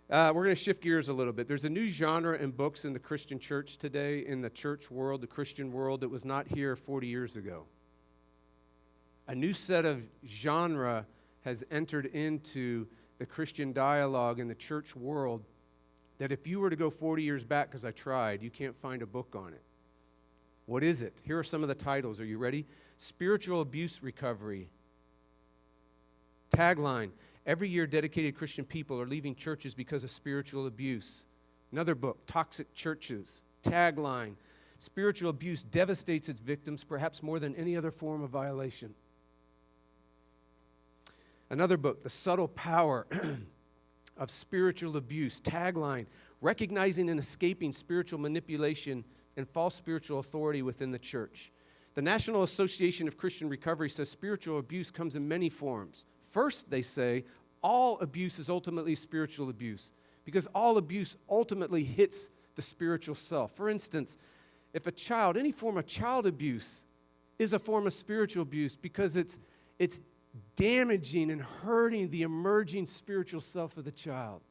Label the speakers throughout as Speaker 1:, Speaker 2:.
Speaker 1: We're going to shift gears a little bit. There's a new genre in books in the Christian church today, in the church world, the Christian world, that was not here 40 years ago. A new set of genre has entered into the Christian dialogue in the church world that if you were to go 40 years back, because I tried, you can't find a book on it. What is it? Here are some of the titles. Are you ready? Spiritual Abuse Recovery. Tagline: every year dedicated Christian people are leaving churches because of spiritual abuse. Another book, Toxic Churches. Tagline: spiritual abuse devastates its victims perhaps more than any other form of violation. Another book, The Subtle Power of Spiritual Abuse. Tagline: recognizing and escaping spiritual manipulation and false spiritual authority within the church. The National Association of Christian Recovery says spiritual abuse comes in many forms. First, they say, all abuse is ultimately spiritual abuse because all abuse ultimately hits the spiritual self. For instance, if a child, any form of child abuse is a form of spiritual abuse because it's damaging and hurting the emerging spiritual self of the child.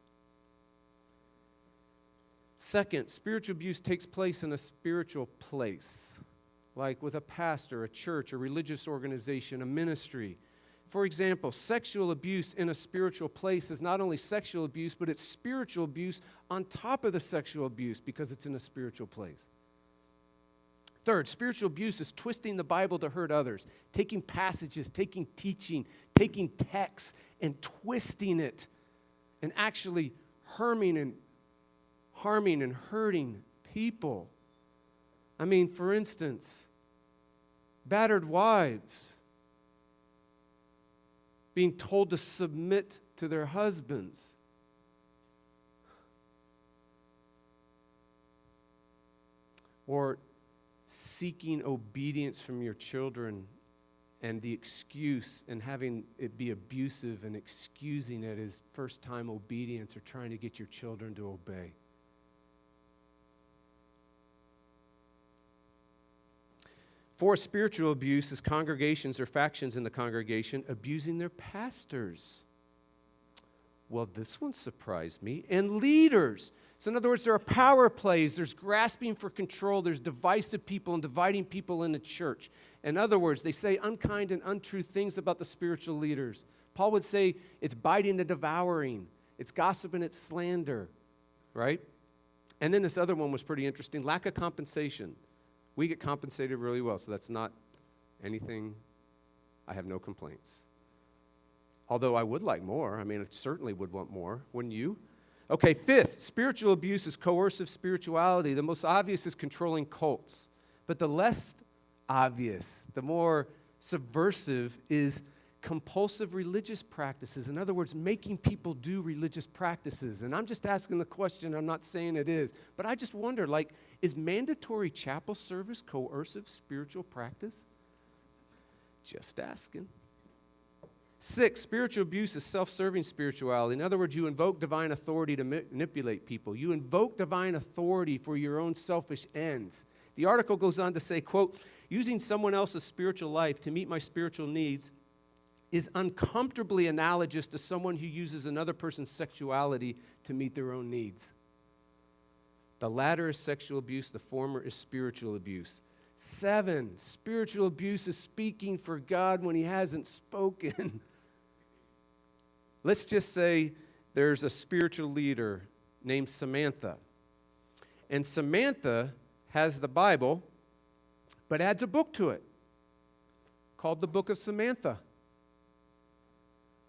Speaker 1: Second, spiritual abuse takes place in a spiritual place, like with a pastor, a church, a religious organization, a ministry. For example, sexual abuse in a spiritual place is not only sexual abuse, but it's spiritual abuse on top of the sexual abuse because it's in a spiritual place. Third, spiritual abuse is twisting the Bible to hurt others, taking passages, taking teaching, taking texts, and twisting it, and actually harming and hurting people. I mean, for instance, battered wives being told to submit to their husbands. Or seeking obedience from your children and the excuse and having it be abusive and excusing it as first-time obedience or trying to get your children to obey. Fourth, spiritual abuse is congregations or factions in the congregation abusing their pastors. Well, this one surprised me. And leaders. So in other words, there are power plays, there's grasping for control, there's divisive people and dividing people in the church. In other words, they say unkind and untrue things about the spiritual leaders. Paul would say it's biting and devouring, it's gossip and it's slander, right? And then this other one was pretty interesting, lack of compensation. We get compensated really well, so that's not anything, I have no complaints. Although I would like more. I mean, I certainly would want more, wouldn't you? Okay, fifth, spiritual abuse is coercive spirituality. The most obvious is controlling cults. But the less obvious, the more subversive is compulsive religious practices. In other words, making people do religious practices. And I'm just asking the question, I'm not saying it is. But I just wonder, is mandatory chapel service coercive spiritual practice? Just asking. Six, spiritual abuse is self-serving spirituality. In other words, you invoke divine authority to manipulate people. You invoke divine authority for your own selfish ends. The article goes on to say, quote, using someone else's spiritual life to meet my spiritual needs is uncomfortably analogous to someone who uses another person's sexuality to meet their own needs. The latter is sexual abuse, the former is spiritual abuse. 7, spiritual abuse is speaking for God when he hasn't spoken. Let's just say there's a spiritual leader named Samantha. And Samantha has the Bible, but adds a book to it called the Book of Samantha.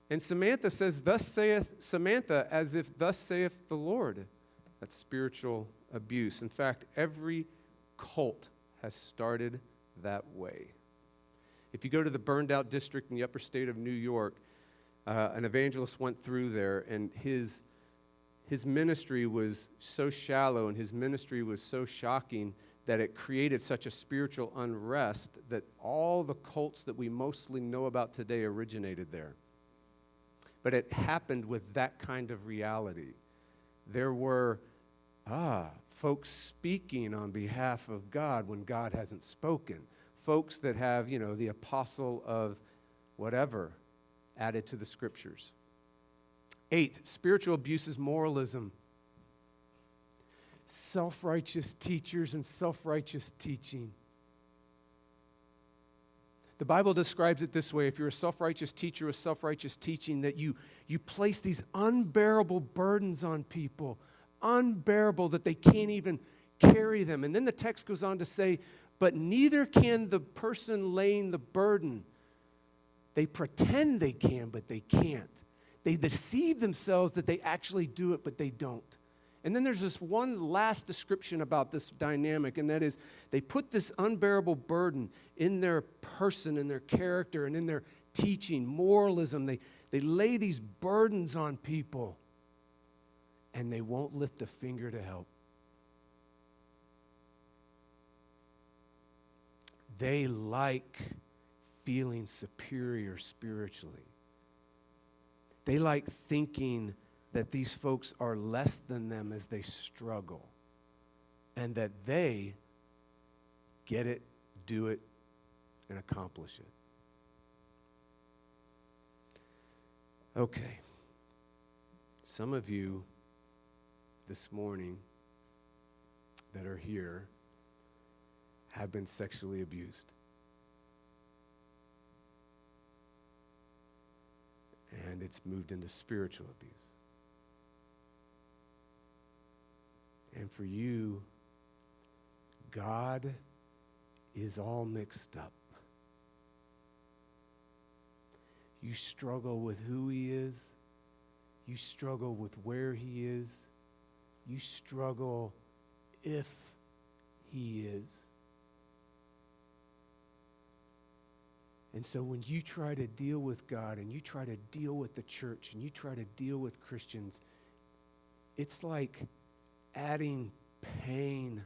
Speaker 1: And Samantha says, thus saith Samantha, as if thus saith the Lord. That's spiritual abuse. In fact, every cult has started that way. If you go to the burned out district in the upper state of New York, an evangelist went through there, and his ministry was so shallow and his ministry was so shocking that it created such a spiritual unrest that all the cults that we mostly know about today originated there. But it happened with that kind of reality. There were folks speaking on behalf of God when God hasn't spoken. Folks that have, the apostle of whatever added to the scriptures. Eighth, spiritual abuse is moralism. Self-righteous teachers and self-righteous teaching. The Bible describes it this way: if you're a self-righteous teacher with self-righteous teaching, that you place these unbearable burdens on people, unbearable that they can't even carry them. And then the text goes on to say, but neither can the person laying the burden. They pretend they can, but they can't. They deceive themselves that they actually do it, but they don't. And then there's this one last description about this dynamic, and that is they put this unbearable burden in their person, in their character, and in their teaching, moralism. They lay these burdens on people, and they won't lift a finger to help. They like feeling superior spiritually. They like thinking that these folks are less than them as they struggle, and that they get it, do it, and accomplish it. Okay. Some of you this morning that are here have been sexually abused. And it's moved into spiritual abuse. And for you, God is all mixed up. You struggle with who He is. You struggle with where He is. You struggle if He is. And so when you try to deal with God and you try to deal with the church and you try to deal with Christians, it's like adding pain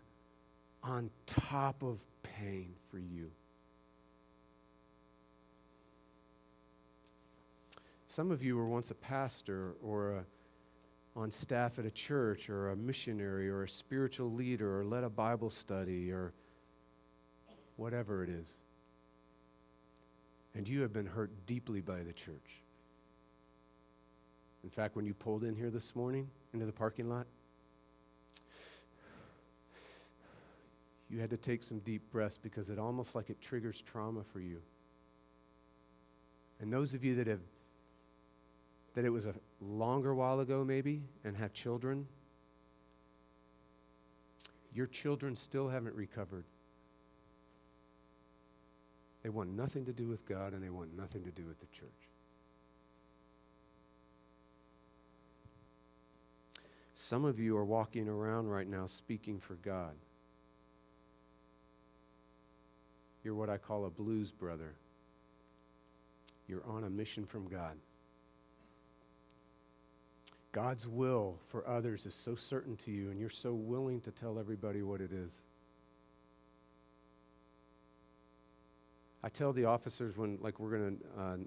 Speaker 1: on top of pain for you. Some of you were once a pastor or on staff at a church or a missionary or a spiritual leader or led a Bible study or whatever it is. And you have been hurt deeply by the church. In fact, when you pulled in here this morning into the parking lot, you had to take some deep breaths because it almost like it triggers trauma for you. And those of you that it was a longer while ago maybe and have children, your children still haven't recovered. They want nothing to do with God, and they want nothing to do with the church. Some of you are walking around right now speaking for God. You're what I call a blues brother. You're on a mission from God. God's will for others is so certain to you, and you're so willing to tell everybody what it is. I tell the officers when, we're going to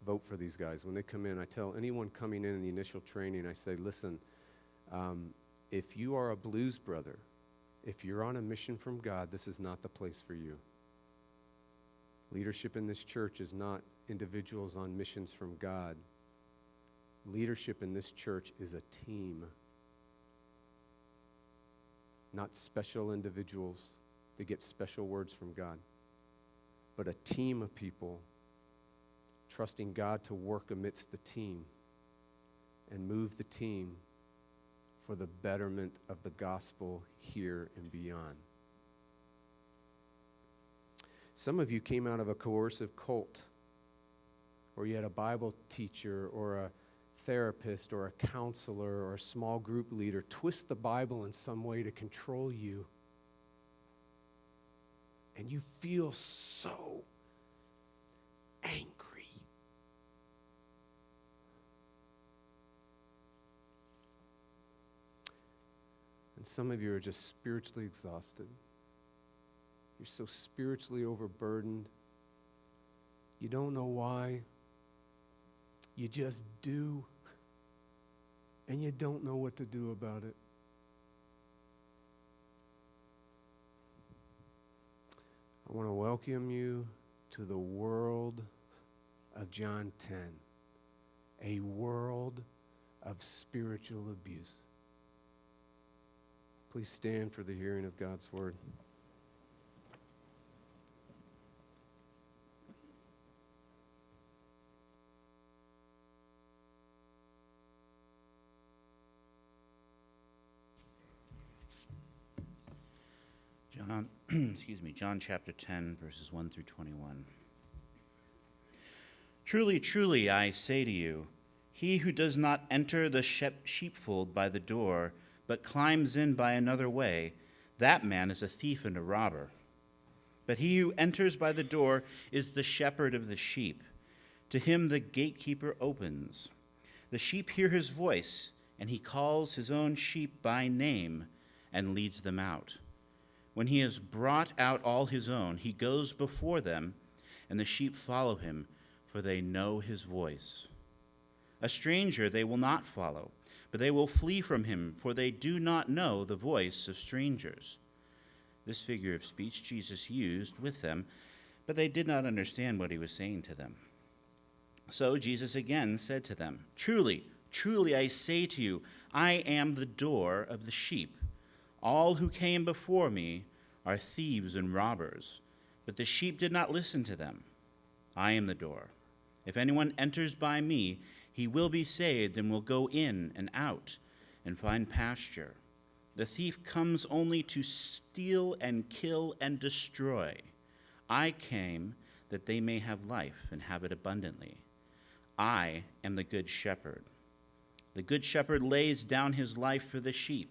Speaker 1: vote for these guys, when they come in, I tell anyone coming in the initial training, I say, listen, if you are a blues brother, if you're on a mission from God, this is not the place for you. Leadership in this church is not individuals on missions from God. Leadership in this church is a team, not special individuals that get special words from God, but a team of people trusting God to work amidst the team and move the team for the betterment of the gospel here and beyond. Some of you came out of a coercive cult, or you had a Bible teacher or a therapist or a counselor or a small group leader twist the Bible in some way to control you. And you feel so angry. And some of you are just spiritually exhausted. You're so spiritually overburdened. You don't know why. You just do. And you don't know what to do about it. I want to welcome you to the world of John 10, a world of spiritual abuse. Please stand for the hearing of God's word.
Speaker 2: John chapter 10, verses 1 through 21. Truly, truly, I say to you, he who does not enter the sheepfold by the door, but climbs in by another way, that man is a thief and a robber. But he who enters by the door is the shepherd of the sheep. To him the gatekeeper opens. The sheep hear his voice, and he calls his own sheep by name and leads them out. When he has brought out all his own, he goes before them, and the sheep follow him, for they know his voice. A stranger they will not follow, but they will flee from him, for they do not know the voice of strangers. This figure of speech Jesus used with them, but they did not understand what he was saying to them. So Jesus again said to them, Truly, truly, I say to you, I am the door of the sheep. All who came before me are thieves and robbers, but the sheep did not listen to them. I am the door. If anyone enters by me, he will be saved and will go in and out and find pasture. The thief comes only to steal and kill and destroy. I came that they may have life and have it abundantly. I am the good shepherd. The good shepherd lays down his life for the sheep.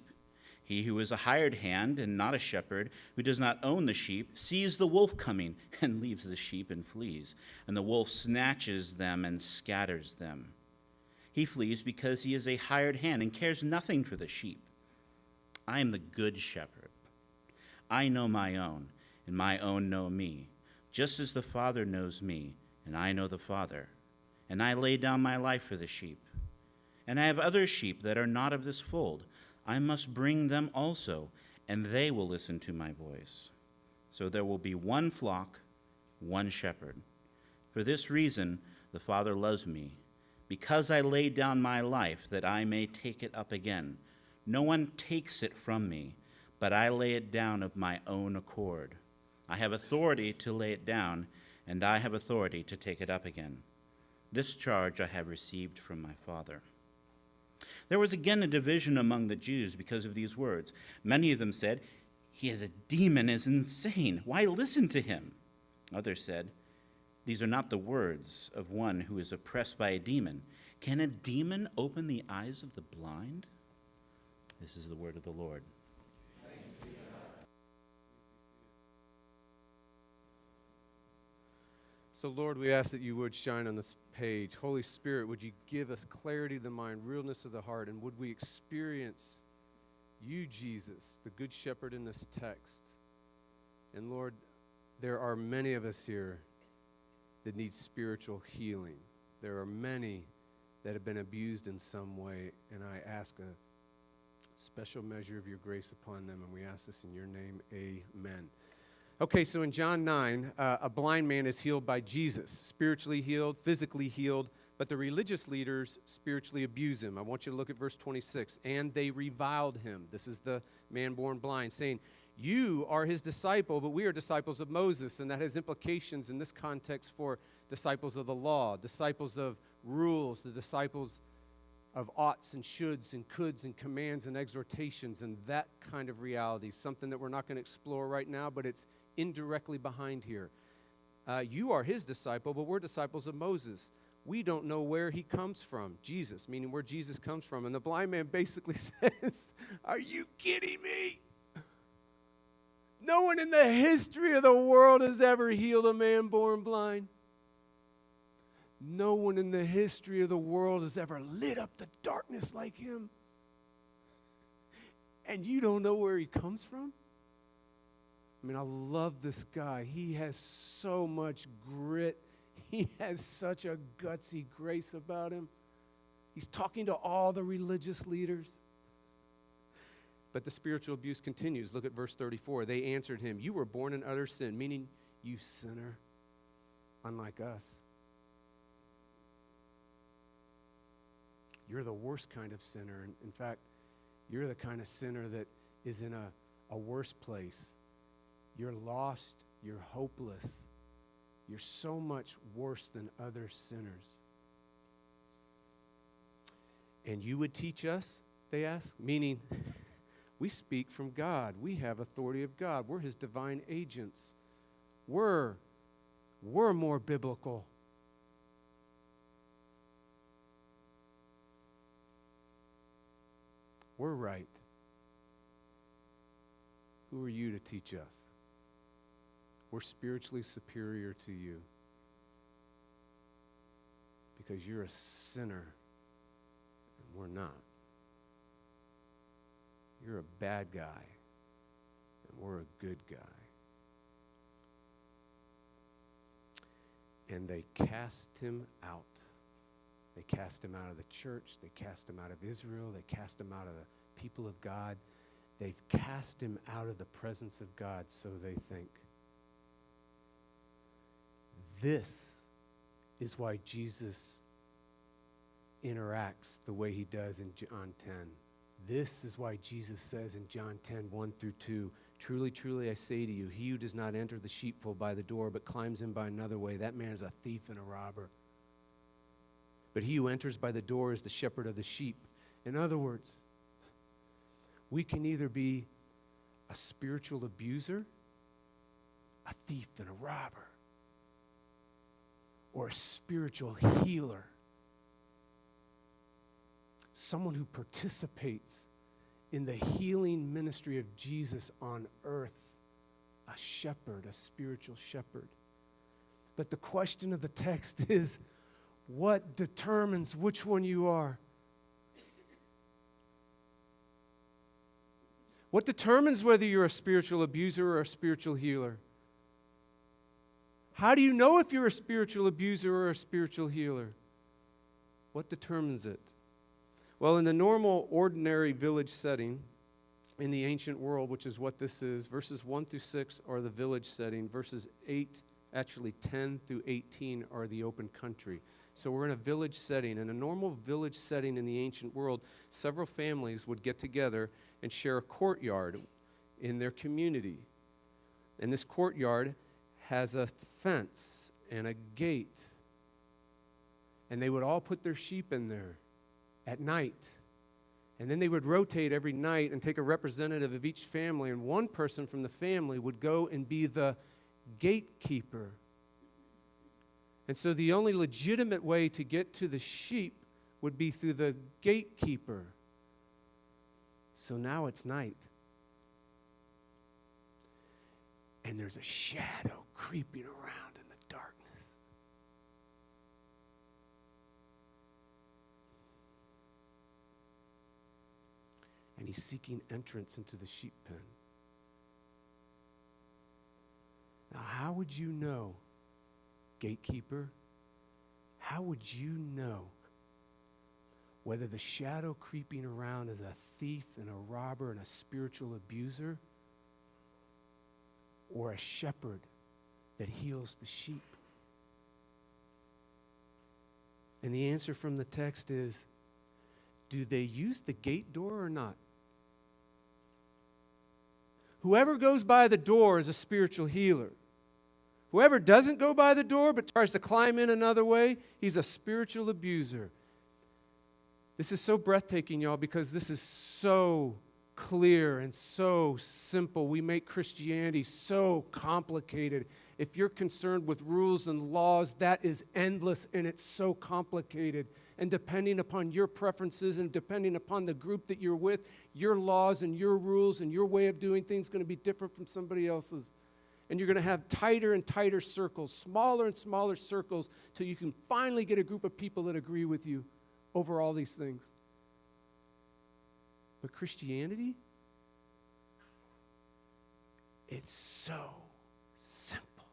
Speaker 2: He who is a hired hand and not a shepherd, who does not own the sheep, sees the wolf coming and leaves the sheep and flees, and the wolf snatches them and scatters them. He flees because he is a hired hand and cares nothing for the sheep. I am the good shepherd. I know my own, and my own know me, just as the Father knows me, and I know the Father. And I lay down my life for the sheep. And I have other sheep that are not of this fold. I must bring them also, and they will listen to my voice. So there will be one flock, one shepherd. For this reason the Father loves me, because I laid down my life that I may take it up again. No one takes it from me, but I lay it down of my own accord. I have authority to lay it down, and I have authority to take it up again. This charge I have received from my Father. There was again a division among the Jews because of these words. Many of them said, He has a demon, is insane. Why listen to him? Others said, These are not the words of one who is oppressed by a demon. Can a demon open the eyes of the blind? This is the word of the Lord.
Speaker 1: So, Lord, we ask that you would shine on this page. Holy Spirit, would you give us clarity of the mind, realness of the heart, and would we experience you, Jesus, the Good Shepherd in this text? And, Lord, there are many of us here that need spiritual healing. There are many that have been abused in some way, and I ask a special measure of your grace upon them, and we ask this in your name, amen. Okay, so in John 9, a blind man is healed by Jesus, spiritually healed, physically healed, but the religious leaders spiritually abuse him. I want you to look at verse 26. And they reviled him. This is the man born blind, saying, You are his disciple, but we are disciples of Moses. And that has implications in this context for disciples of the law, disciples of rules, the disciples of oughts and shoulds and coulds and commands and exhortations and that kind of reality, something that we're not going to explore right now, but it's indirectly behind here. You are his disciple, but we're disciples of Moses. We don't know where he comes from, Jesus, meaning where Jesus comes from. And the blind man basically says, Are you kidding me? No one in the history of the world has ever healed a man born blind. No one in the history of the world has ever lit up the darkness like him. And you don't know where he comes from? I mean, I love this guy. He has so much grit. He has such a gutsy grace about him. He's talking to all the religious leaders. But the spiritual abuse continues. Look at verse 34. They answered him, You were born in utter sin, meaning you sinner, unlike us. you're the worst kind of sinner. In fact, you're the kind of sinner that is in a worse place. You're lost. You're hopeless. You're so much worse than other sinners. And you would teach us, they ask? Meaning, we speak from God. We have authority of God. We're his divine agents. We're more biblical. We're right. Who are you to teach us? We're spiritually superior to you because you're a sinner and we're not. You're a bad guy and we're a good guy. And they cast him out. They cast him out of the church. They cast him out of Israel. They cast him out of the people of God. They've cast him out of the presence of God, so they think. This is why Jesus interacts the way he does in John 10. This is why Jesus says in John 10, 1 through 2, truly, truly, I say to you, he who does not enter the sheepfold by the door, but climbs in by another way, that man is a thief and a robber. But he who enters by the door is the shepherd of the sheep. In other words, we can either be a spiritual abuser, a thief and a robber, or a spiritual healer. Someone who participates in the healing ministry of Jesus on earth. A shepherd, a spiritual shepherd. But the question of the text is, what determines which one you are? What determines whether you're a spiritual abuser or a spiritual healer? How do you know if you're a spiritual abuser or a spiritual healer? What determines it? Well, in the normal, ordinary village setting in the ancient world, which is what this is, verses 1 through 6 are the village setting. Verses 10 through 18 are the open country. So we're in a village setting. In a normal village setting in the ancient world, several families would get together and share a courtyard in their community. And this courtyard has a fence and a gate. And they would all put their sheep in there at night. And then they would rotate every night and take a representative of each family, and one person from the family would go and be the gatekeeper. And so the only legitimate way to get to the sheep would be through the gatekeeper. So now it's night. And there's a shadow creeping around in the darkness. And he's seeking entrance into the sheep pen. Now, how would you know, gatekeeper? How would you know whether the shadow creeping around is a thief and a robber and a spiritual abuser, or a shepherd that heals the sheep? And the answer from the text is, do they use the gate door or not? Whoever goes by the door is a spiritual healer. Whoever doesn't go by the door but tries to climb in another way, he's a spiritual abuser. This is so breathtaking, y'all, because this is so clear and so simple. We make Christianity so complicated. If you're concerned with rules and laws, that is endless and it's so complicated. And depending upon your preferences and depending upon the group that you're with, your laws and your rules and your way of doing things is going to be different from somebody else's. And you're going to have tighter and tighter circles, smaller and smaller circles, till you can finally get a group of people that agree with you over all these things. But Christianity, it's so simple.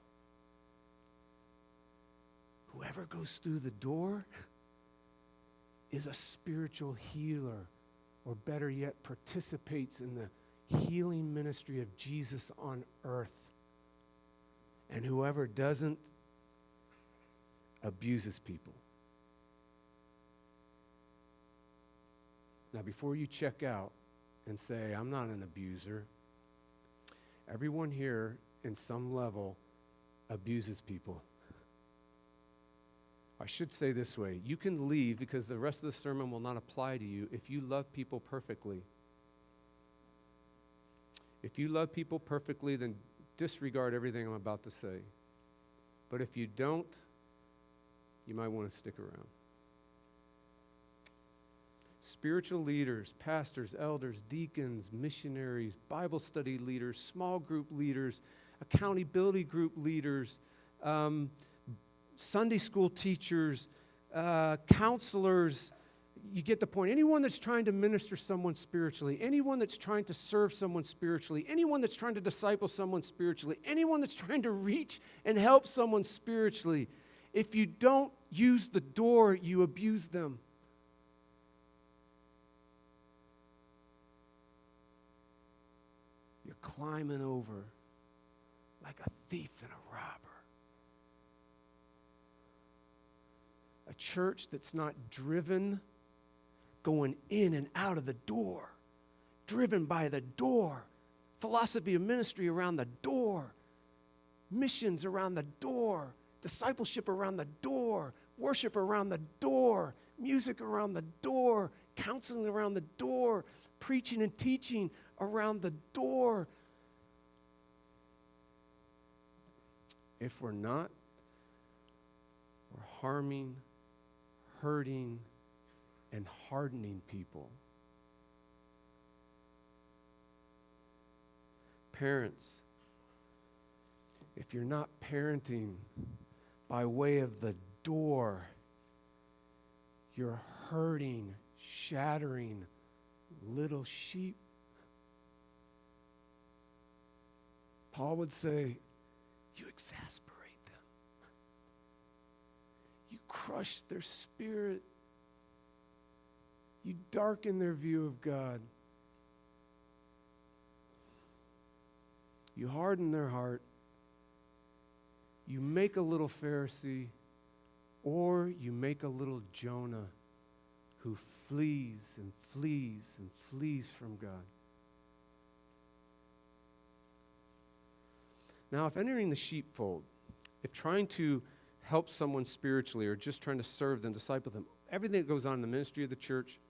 Speaker 1: Whoever goes through the door is a spiritual healer, or better yet, participates in the healing ministry of Jesus on earth. And whoever doesn't abuses people. Now, before you check out and say, I'm not an abuser, everyone here, in some level, abuses people. I should say this way, you can leave because the rest of the sermon will not apply to you if you love people perfectly. If you love people perfectly, then disregard everything I'm about to say. But if you don't, you might want to stick around. Spiritual leaders, pastors, elders, deacons, missionaries, Bible study leaders, small group leaders, accountability group leaders, Sunday school teachers, counselors, you get the point. Anyone that's trying to minister someone spiritually, anyone that's trying to serve someone spiritually, anyone that's trying to disciple someone spiritually, anyone that's trying to reach and help someone spiritually, if you don't use the door, you abuse them. You're climbing over like a thief and a robber. A church that's not driven, going in and out of the door, driven by the door, philosophy of ministry around the door, missions around the door, discipleship around the door, worship around the door, music around the door, counseling around the door, preaching and teaching around the door. If we're not, we're harming, hurting, and hardening people. Parents, if you're not parenting by way of the door, you're hurting, shattering little sheep. Paul would say, you exasperate them. You crush their spirit. You darken their view of God. You harden their heart. You make a little Pharisee, or you make a little Jonah who flees and flees and flees from God. Now, if entering the sheepfold, if trying to help someone spiritually or just trying to serve them, disciple them, everything that goes on in the ministry of the church,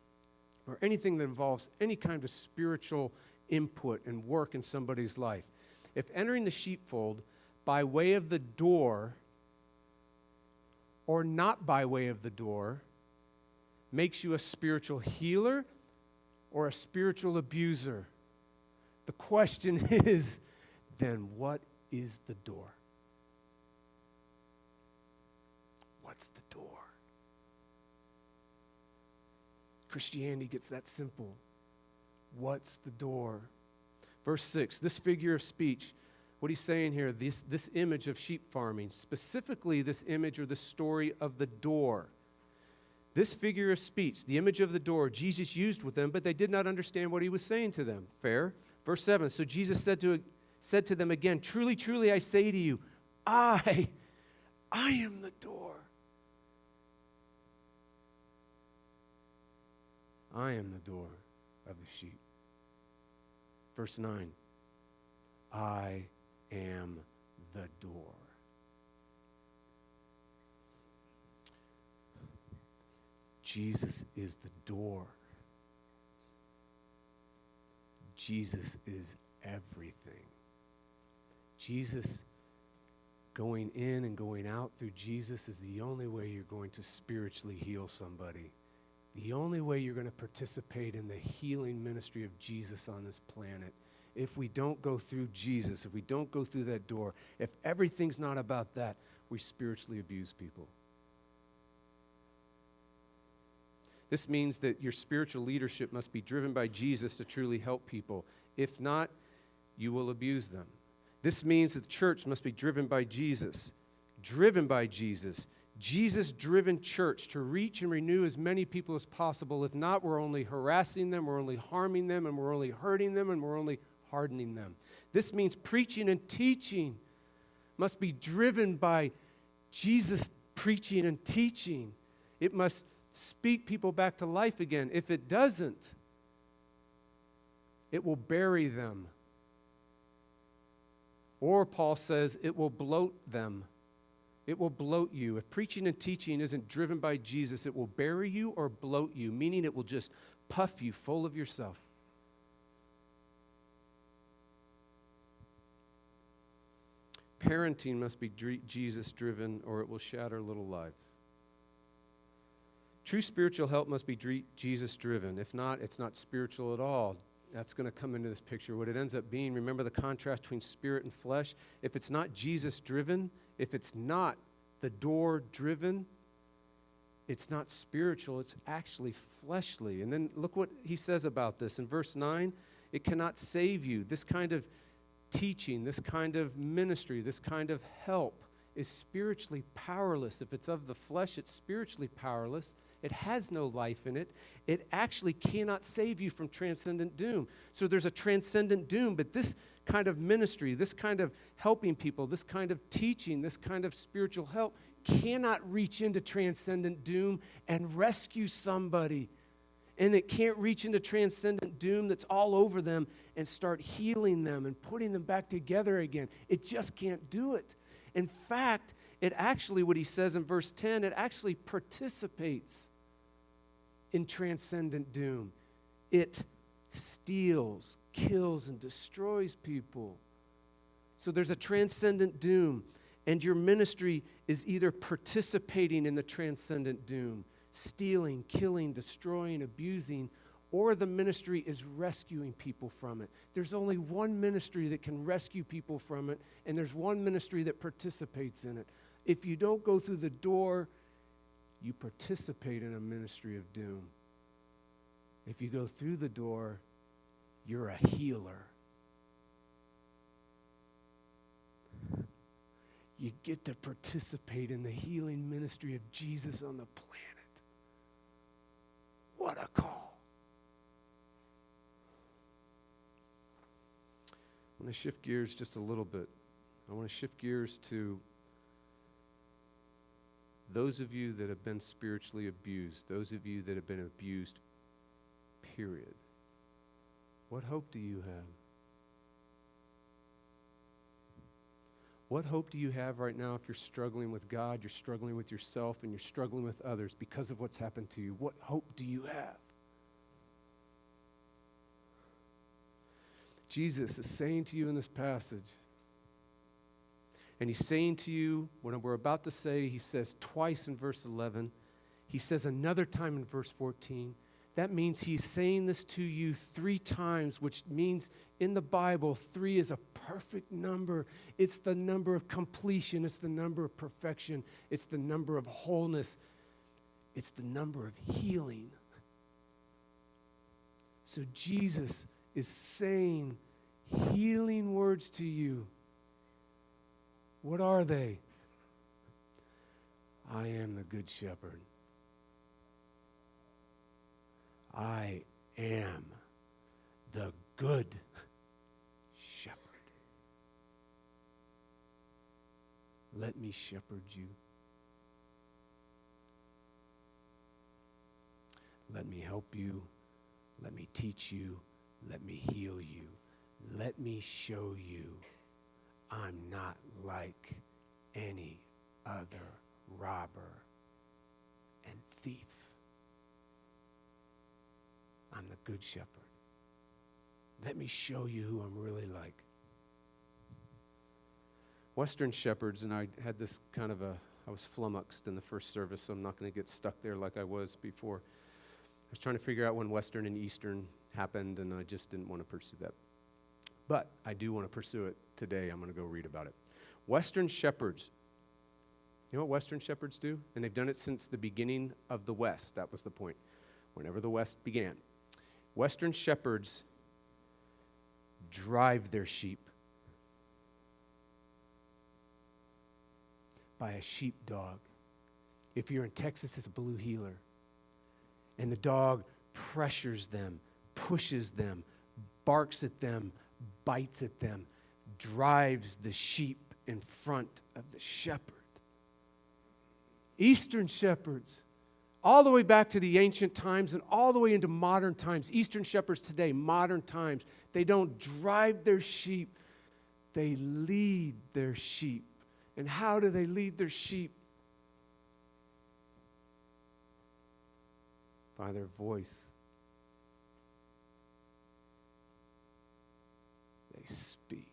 Speaker 1: or anything that involves any kind of spiritual input and work in somebody's life, if entering the sheepfold by way of the door or not by way of the door makes you a spiritual healer or a spiritual abuser, the question is, then what is the door? What's the door? Christianity gets that simple. What's the door? Verse 6, this figure of speech, what he's saying here, this image of sheep farming, specifically this image or the story of the door. This figure of speech, the image of the door, Jesus used with them, but they did not understand what he was saying to them. Fair? Verse 7, so Jesus said to them again, truly, truly, I say to you, I am the door. I am the door of the sheep. Verse 9, I am the door. Jesus is the door. Jesus is everything. Jesus, going in and going out through Jesus is the only way you're going to spiritually heal somebody. The only way you're going to participate in the healing ministry of Jesus on this planet. If we don't go through Jesus, if we don't go through that door, if everything's not about that, we spiritually abuse people. This means that your spiritual leadership must be driven by Jesus to truly help people. If not, you will abuse them. This means that the church must be driven by Jesus. Driven by Jesus. Jesus-driven church to reach and renew as many people as possible. If not, we're only harassing them, we're only harming them, and we're only hurting them, and we're only hardening them. This means preaching and teaching must be driven by Jesus preaching and teaching. It must speak people back to life again. If it doesn't, it will bury them. Or Paul says it will bloat them. It will bloat you. If preaching and teaching isn't driven by Jesus, it will bury you or bloat you, meaning it will just puff you full of yourself. Parenting must be Jesus-driven or it will shatter little lives. True spiritual help must be Jesus-driven. If not, it's not spiritual at all. That's going to come into this picture. What it ends up being, remember the contrast between spirit and flesh? If it's not Jesus-driven, if it's not the door-driven, it's not spiritual, it's actually fleshly. And then look what he says about this. In verse 9, it cannot save you. This kind of teaching, this kind of ministry, this kind of help is spiritually powerless. If it's of the flesh, it's spiritually powerless. It has no life in it. It actually cannot save you from transcendent doom. So there's a transcendent doom, but this kind of ministry, this kind of helping people, this kind of teaching, this kind of spiritual help cannot reach into transcendent doom and rescue somebody. And it can't reach into transcendent doom that's all over them and start healing them and putting them back together again. It just can't do it. In fact, it actually, what he says in verse 10, it actually participates in transcendent doom. It steals, kills, and destroys people. So there's a transcendent doom, and your ministry is either participating in the transcendent doom, stealing, killing, destroying, abusing, or the ministry is rescuing people from it. There's only one ministry that can rescue people from it, and there's one ministry that participates in it. If you don't go through the door, you participate in a ministry of doom. If you go through the door, you're a healer. You get to participate in the healing ministry of Jesus on the planet. What a call. I want to shift gears just a little bit. I want to shift gears to those of you that have been spiritually abused, those of you that have been abused, period. What hope do you have? What hope do you have right now if you're struggling with God, you're struggling with yourself, and you're struggling with others because of what's happened to you? What hope do you have? Jesus is saying to you in this passage, and he's saying to you, what we're about to say, he says twice in verse 11. He says another time in verse 14. That means he's saying this to you 3 times, which means in the Bible, 3 is a perfect number. It's the number of completion. It's the number of perfection. It's the number of wholeness. It's the number of healing. So Jesus is saying healing words to you. What are they? I am the good shepherd. I am the good shepherd. Let me shepherd you. Let me help you. Let me teach you. Let me heal you. Let me show you I'm not like any other robber and thief. I'm the good shepherd. Let me show you who I'm really like. Western shepherds, and I had this kind of I was flummoxed in the first service, so I'm not going to get stuck there like I was before. I was trying to figure out when Western and Eastern happened, and I just didn't want to pursue that. But I do want to pursue it today. I'm going to go read about it. Western shepherds. You know what Western shepherds do? And they've done it since the beginning of the West. That was the point. Whenever the West began. Western shepherds drive their sheep by a sheepdog. If you're in Texas, it's a blue heeler. And the dog pressures them, pushes them, barks at them, bites at them, drives the sheep in front of the shepherd. Eastern shepherds all the way back to the ancient times and all the way into modern times. Eastern shepherds today, modern times, they don't drive their sheep, they lead their sheep. And how do they lead their sheep? By their voice. They speak.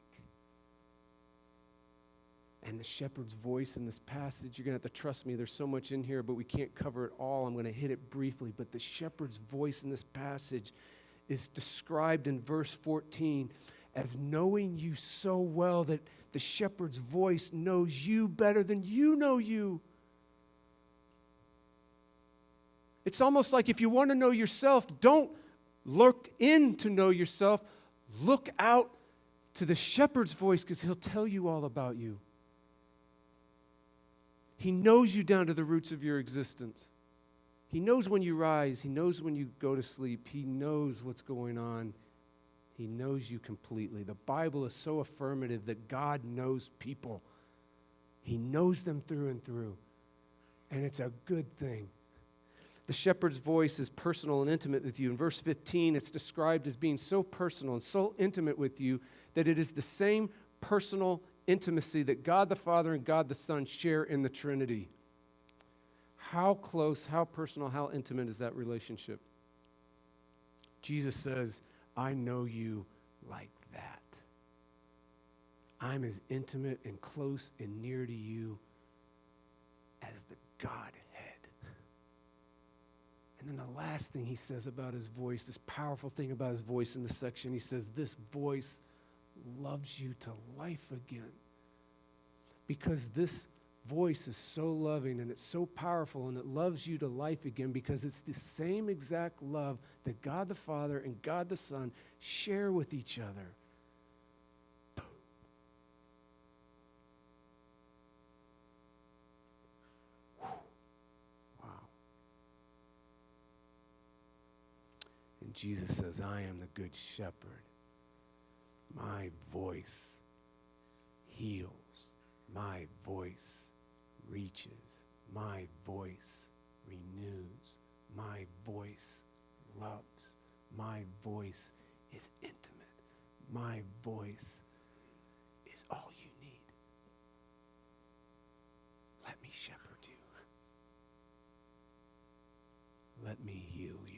Speaker 1: And the shepherd's voice in this passage, you're going to have to trust me, there's so much in here, but we can't cover it all. I'm going to hit it briefly. But the shepherd's voice in this passage is described in verse 14 as knowing you so well that the shepherd's voice knows you better than you know you. It's almost like if you want to know yourself, don't look in to know yourself. Look out to the shepherd's voice because he'll tell you all about you. He knows you down to the roots of your existence. He knows when you rise. He knows when you go to sleep. He knows what's going on. He knows you completely. The Bible is so affirmative that God knows people. He knows them through and through. And it's a good thing. The shepherd's voice is personal and intimate with you. In verse 15, it's described as being so personal and so intimate with you that it is the same personal intimacy that God the Father and God the Son share in the Trinity. How close, how personal, how intimate is that relationship? Jesus says, I know you like that. I'm as intimate and close and near to you as the Godhead. And then the last thing he says about his voice, this powerful thing about his voice in this section, he says, this voice loves you to life again. Because this voice is so loving and it's so powerful and it loves you to life again because it's the same exact love that God the Father and God the Son share with each other. Wow. And Jesus says, I am the good shepherd. My voice heals. My voice reaches. My voice renews. My voice loves. My voice is intimate. My voice is all you need. Let me shepherd you. Let me heal you.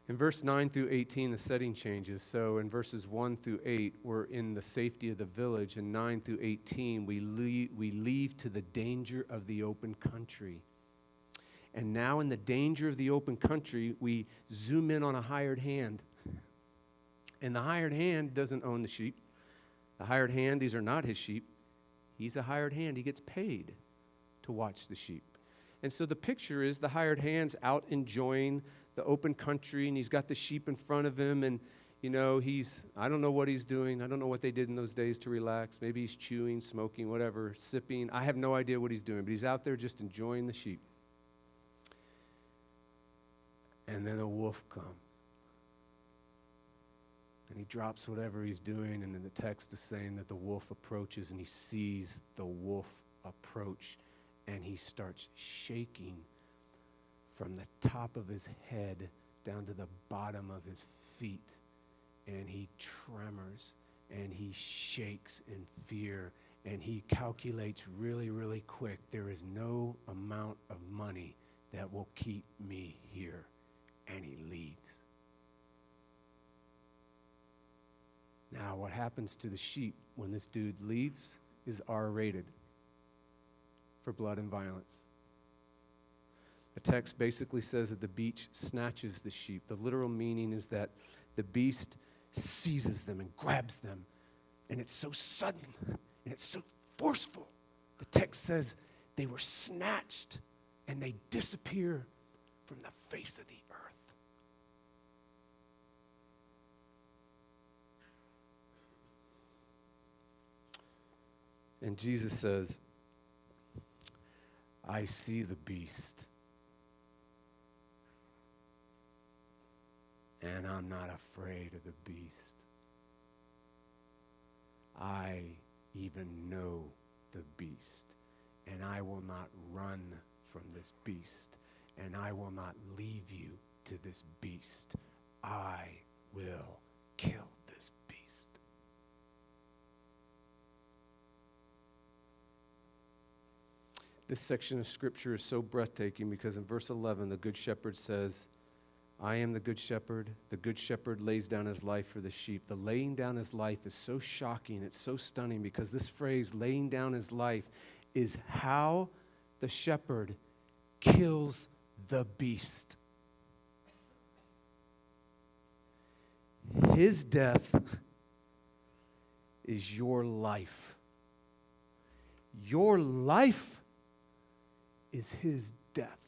Speaker 1: In verse 9 through 18, the setting changes. So in verses 1 through 8, we're in the safety of the village. And 9 through 18, we leave to the danger of the open country. And now in the danger of the open country, we zoom in on a hired hand. And the hired hand doesn't own the sheep. The hired hand, these are not his sheep. He's a hired hand. He gets paid to watch the sheep. And so the picture is the hired hand's out enjoying the open country, and he's got the sheep in front of him, and you know, I don't know what he's doing. I don't know what they did in those days to relax. Maybe he's chewing, smoking, whatever, sipping. I have no idea what he's doing, but he's out there just enjoying the sheep. And then a wolf comes. And he drops whatever he's doing, and then the text is saying that the wolf approaches, and he sees the wolf approach, and he starts shaking from the top of his head down to the bottom of his feet. And he tremors, and he shakes in fear, and he calculates really, really quick, there is no amount of money that will keep me here. And he leaves. Now, what happens to the sheep when this dude leaves is R-rated for blood and violence. The text basically says that the beast snatches the sheep. The literal meaning is that the beast seizes them and grabs them. And it's so sudden and it's so forceful. The text says they were snatched and they disappear from the face of the earth. And Jesus says, I see the beast. And I'm not afraid of the beast. I even know the beast. and I will not run from this beast, and I will not leave you to this beast. I will kill this beast. This section of Scripture is so breathtaking because in verse 11, the Good Shepherd says, I am the Good Shepherd. The Good Shepherd lays down his life for the sheep. The laying down his life is so shocking. It's so stunning because this phrase, laying down his life, is how the shepherd kills the beast. His death is your life. Your life is his death.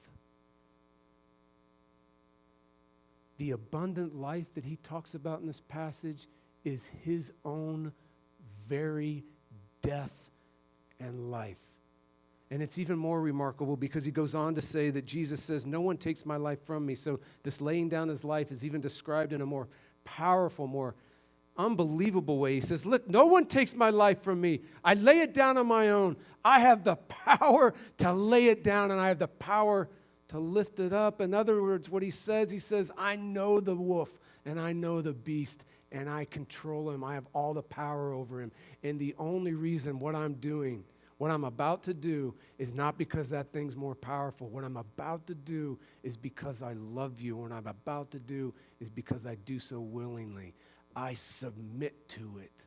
Speaker 1: The abundant life that he talks about in this passage is his own very death and life. And it's even more remarkable because he goes on to say that Jesus says, no one takes my life from me. So this laying down his life is even described in a more powerful, more unbelievable way. He says, look, no one takes my life from me. I lay it down on my own. I have the power to lay it down, and I have the power to lift it up. In other words, what he says, I know the wolf, and I know the beast, and I control him. I have all the power over him. And the only reason what I'm doing, what I'm about to do, is not because that thing's more powerful. What I'm about to do is because I love you. What I'm about to do is because I do so willingly. I submit to it.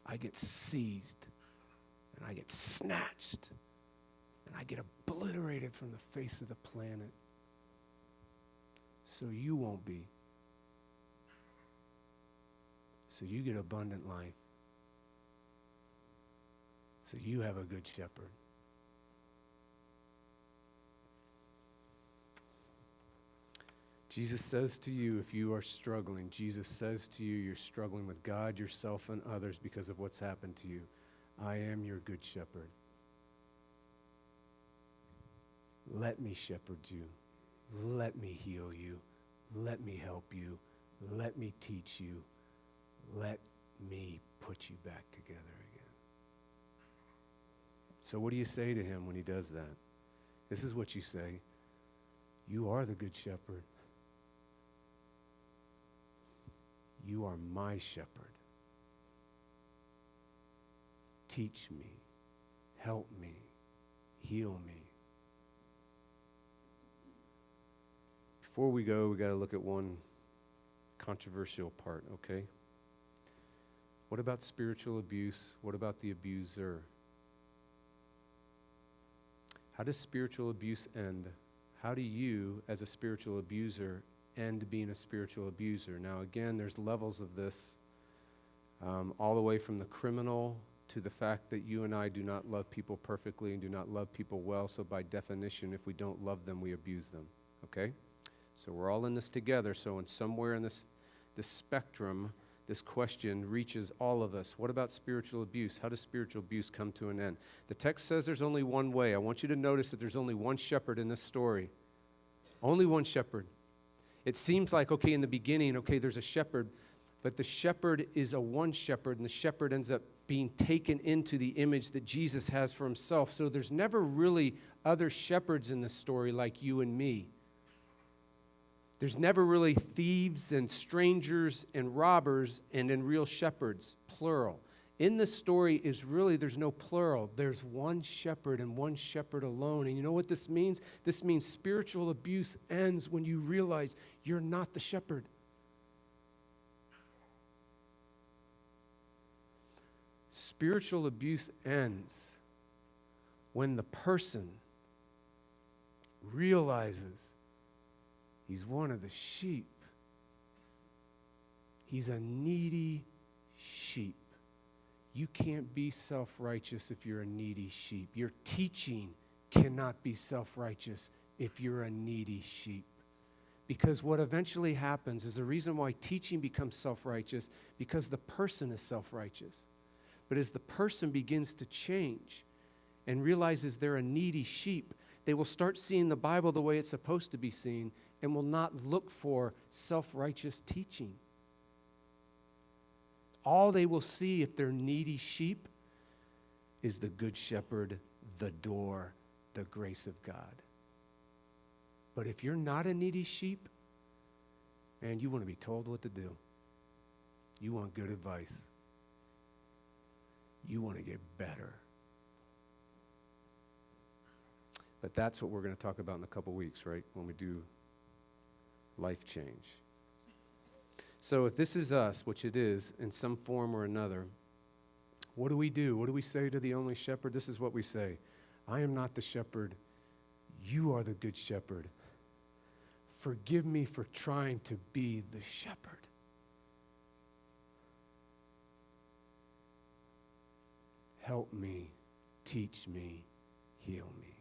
Speaker 1: I get seized, and I get snatched, and I get obliterated from the face of the planet. So you won't be. So you get abundant life. So you have a good shepherd. Jesus says to you, if you are struggling, Jesus says to you, you're struggling with God, yourself, and others because of what's happened to you. I am your good shepherd. Let me shepherd you. Let me heal you. Let me help you. Let me teach you. Let me put you back together again. So what do you say to him when he does that? This is what you say. You are the good shepherd. You are my shepherd. Teach me, help me, heal me. Before we go, we got to look at one controversial part, okay? What about spiritual abuse? What about the abuser? How does spiritual abuse end? How do you, as a spiritual abuser, end being a spiritual abuser? Now, again, there's levels of this, all the way from the criminal to the fact that you and I do not love people perfectly and do not love people well, so by definition, if we don't love them, we abuse them, okay? So we're all in this together, so in somewhere in this spectrum, this question reaches all of us. What about spiritual abuse? How does spiritual abuse come to an end? The text says there's only one way. I want you to notice that there's only one shepherd in this story. Only one shepherd. It seems like, okay, in the beginning, okay, there's a shepherd, but the shepherd is a one shepherd, and the shepherd ends up being taken into the image that Jesus has for himself. So there's never really other shepherds in this story like you and me. There's never really thieves and strangers and robbers and then real shepherds, plural. In this story is really, there's no plural. There's one shepherd and one shepherd alone. And you know what this means? This means spiritual abuse ends when you realize you're not the shepherd. Spiritual abuse ends when the person realizes he's one of the sheep. He's a needy sheep. You can't be self-righteous if you're a needy sheep. Your teaching cannot be self-righteous if you're a needy sheep. Because what eventually happens is the reason why teaching becomes self-righteous, because the person is self-righteous. But as the person begins to change and realizes they're a needy sheep, they will start seeing the Bible the way it's supposed to be seen and will not look for self-righteous teaching. all they will see if they're needy sheep is the good shepherd, the door, the grace of God. But if you're not a needy sheep, man, you want to be told what to do. You want good advice. You want to get better. But that's what we're going to talk about in a couple weeks, right? When we do life change. So if this is us, which it is in some form or another, what do we do? What do we say to the only shepherd? This is what we say. I am not the shepherd. You are the good shepherd. Forgive me for trying to be the shepherd. Help me, teach me, heal me.